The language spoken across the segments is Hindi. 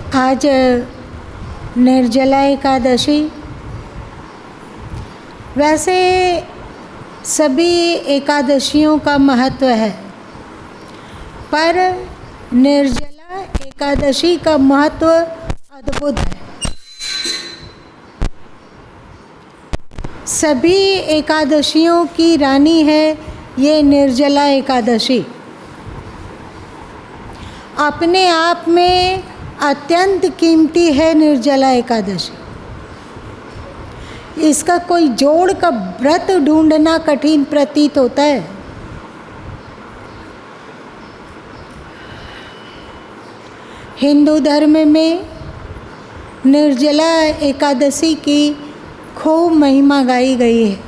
आज निर्जला एकादशी। वैसे सभी एकादशियों का महत्व है, पर निर्जला एकादशी का महत्व अद्भुत है। सभी एकादशियों की रानी है ये निर्जला एकादशी। अपने आप में अत्यंत कीमती है निर्जला एकादशी। इसका कोई जोड़ का व्रत ढूंढना कठिन प्रतीत होता है। हिंदू धर्म में निर्जला एकादशी की खूब महिमा गाई गई है।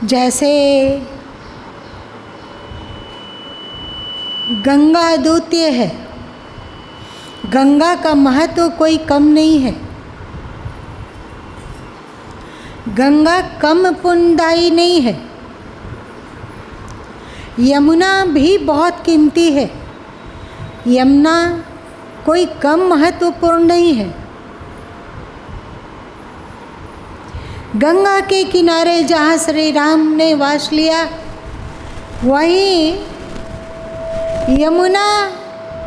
जैसे गंगा अद्वितीय है, गंगा का महत्व कोई कम नहीं है। गंगा कम पुण्यदायी नहीं है। यमुना भी बहुत कीमती है। यमुना कोई कम महत्वपूर्ण नहीं है। गंगा के किनारे जहाँ श्री राम ने वास लिया, वहीं यमुना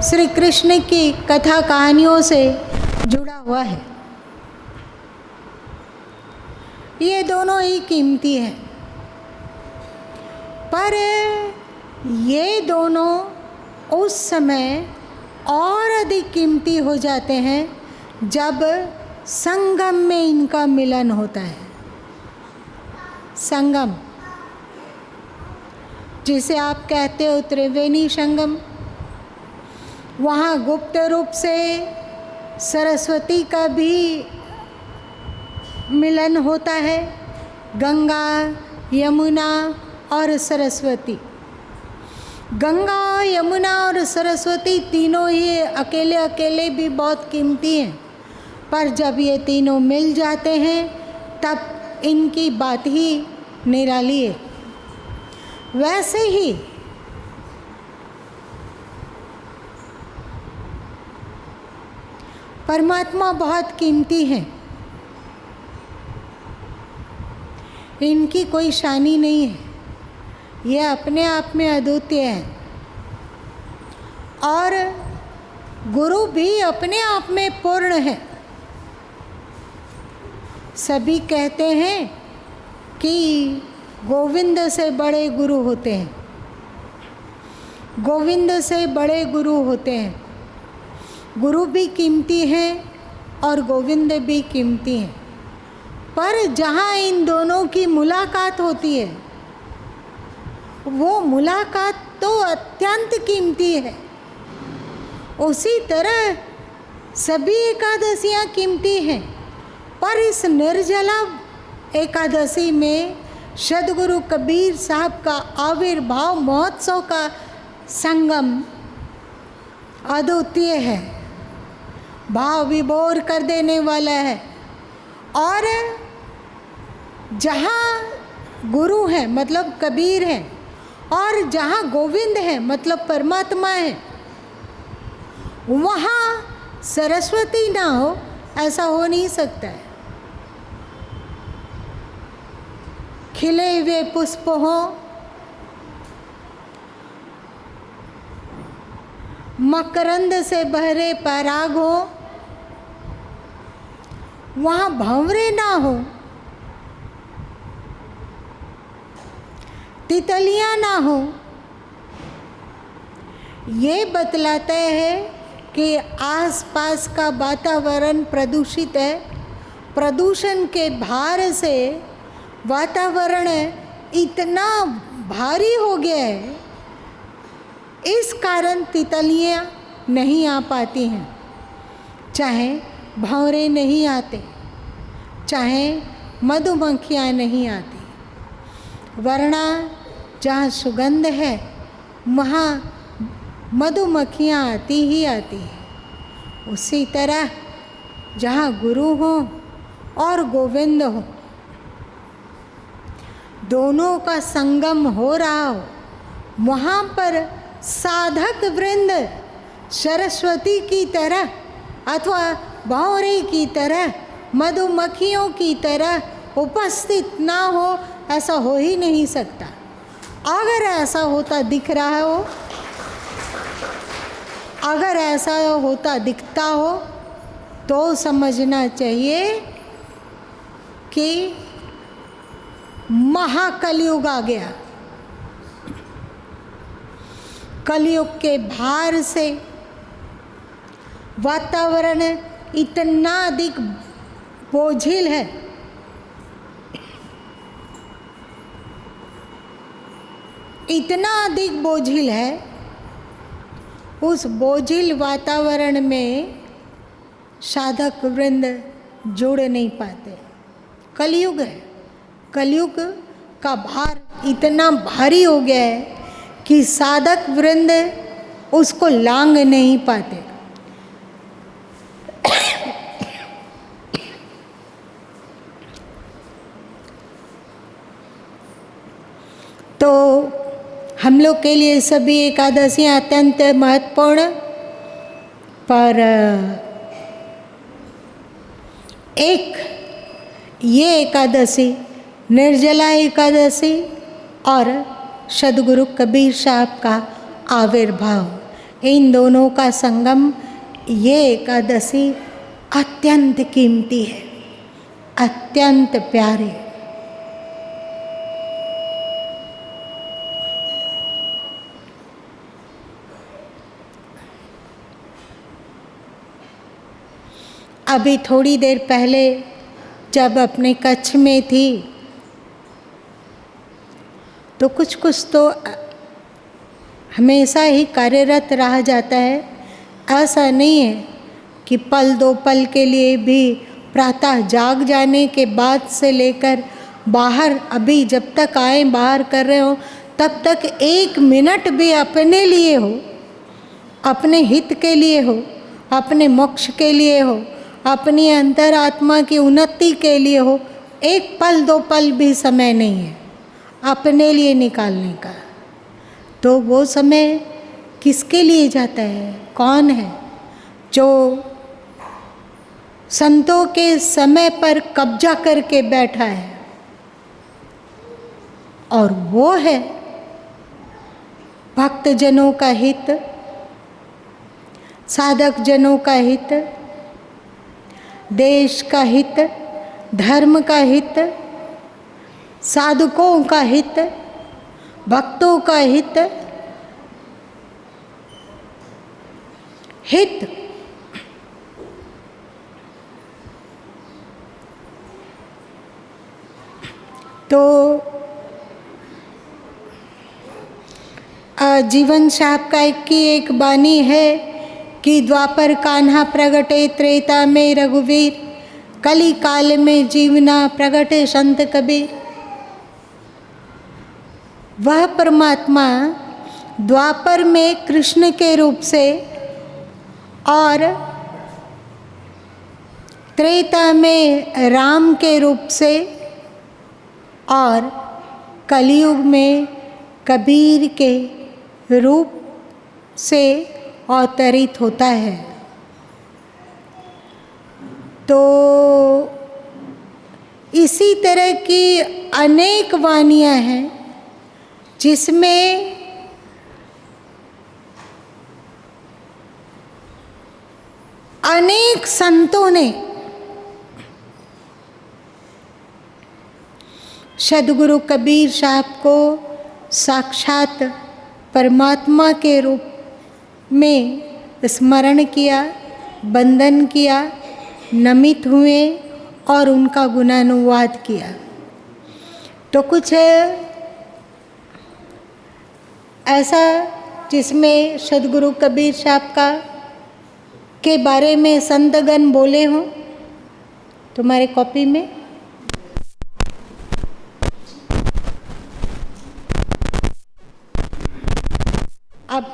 श्री कृष्ण की कथा कहानियों से जुड़ा हुआ है। ये दोनों ही कीमती हैं, पर ये दोनों उस समय और अधिक कीमती हो जाते हैं जब संगम में इनका मिलन होता है। संगम, जिसे आप कहते हो त्रिवेणी संगम, वहाँ गुप्त रूप से सरस्वती का भी मिलन होता है। गंगा, यमुना और सरस्वती। गंगा, यमुना और सरस्वती तीनों ही अकेले अकेले भी बहुत कीमती हैं, पर जब ये तीनों मिल जाते हैं तब इनकी बात ही निराली है। वैसे ही परमात्मा बहुत कीमती हैं। इनकी कोई शानी नहीं है। ये अपने आप में अद्वितीय है। और गुरु भी अपने आप में पूर्ण है। सभी कहते हैं कि गोविंद से बड़े गुरु होते हैं। गोविंद से बड़े गुरु होते हैं। गुरु भी कीमती हैं और गोविंद भी कीमती हैं, पर जहाँ इन दोनों की मुलाकात होती है, वो मुलाकात तो अत्यंत कीमती है। उसी तरह सभी एकादशियाँ कीमती हैं, पर इस निर्जला एकादशी में सद्गुरु कबीर साहब का आविर्भाव महोत्सव का संगम अद्वितीय है, भाव विभोर कर देने वाला है। और जहाँ गुरु हैं मतलब कबीर हैं, और जहाँ गोविंद हैं मतलब परमात्मा है, वहाँ सरस्वती ना हो ऐसा हो नहीं सकता है। खिले हुए पुष्प हो, मकरंद से भरे पराग हो, वहाँ भंवरे ना हो, तितलियाँ ना हो, ये बतलाता है कि आसपास का वातावरण प्रदूषित है। प्रदूषण के भार से वातावरण इतना भारी हो गया है, इस कारण तितलियाँ नहीं आ पाती हैं। चाहे भंवरे नहीं आते, चाहे मधुमक्खियाँ नहीं आती, वरना जहाँ सुगंध है वहाँ मधुमक्खियाँ आती ही आती हैं। उसी तरह जहाँ गुरु हो और गोविंद हो, दोनों का संगम हो रहा हो, वहाँ पर साधक वृंद सरस्वती की तरह अथवा भंवरे की तरह, मधुमक्खियों की तरह उपस्थित ना हो, ऐसा हो ही नहीं सकता। अगर ऐसा होता दिख रहा हो, अगर ऐसा होता दिखता हो, तो समझना चाहिए कि महाकलयुग आ गया। कलयुग के भार से वातावरण इतना अधिक बोझिल है, इतना अधिक बोझिल है, उस बोझिल वातावरण में साधक वृंद जुड़ नहीं पाते। कलयुग है, कलयुग का भार इतना भारी हो गया है कि साधक वृंद उसको लांघ नहीं पाते। तो हम लोग के लिए सभी एकादशियाँ अत्यंत महत्वपूर्ण, पर एक ये एकादशी निर्जला एकादशी और सद्गुरु कबीर साहब का आविर्भाव, इन दोनों का संगम, ये एकादशी अत्यंत कीमती है, अत्यंत प्यारे। अभी थोड़ी देर पहले जब अपने कच्छ में थी तो कुछ कुछ तो हमेशा ही कार्यरत रह जाता है। ऐसा नहीं है कि पल दो पल के लिए भी प्रातः जाग जाने के बाद से लेकर बाहर, अभी जब तक आए बाहर कर रहे हो, तब तक एक मिनट भी अपने लिए हो, अपने हित के लिए हो, अपने मोक्ष के लिए हो, अपनी अंतरात्मा की उन्नति के लिए हो, एक पल दो पल भी समय नहीं है अपने लिए निकालने का। तो वो समय किसके लिए जाता है? कौन है जो संतों के समय पर कब्जा करके बैठा है? और वो है भक्तजनों का हित, साधक जनों का हित, देश का हित, धर्म का हित, साधकों का हित, भक्तों का हित। तो जीवन साहब का एक बानी है कि द्वापर कान्हा प्रगटे त्रेता में रघुवीर, कली काल में जीवना प्रगटे संत कबीर। वह परमात्मा द्वापर में कृष्ण के रूप से और त्रेता में राम के रूप से और कलयुग में कबीर के रूप से अवतरित होता है। तो इसी तरह की अनेक वाणियाँ हैं जिसमें अनेक संतों ने सद्गुरु कबीर साहब को साक्षात परमात्मा के रूप में स्मरण किया, वंदन किया, नमित हुए और उनका गुणानुवाद किया। तो कुछ ऐसा जिसमें सद्गुरु कबीर साहब का के बारे में संतगण बोले हों, तुम्हारे कॉपी में अब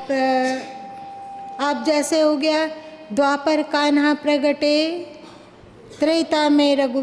आप जैसे हो गया द्वापर कान्हा प्रगटे त्रेता में रघु,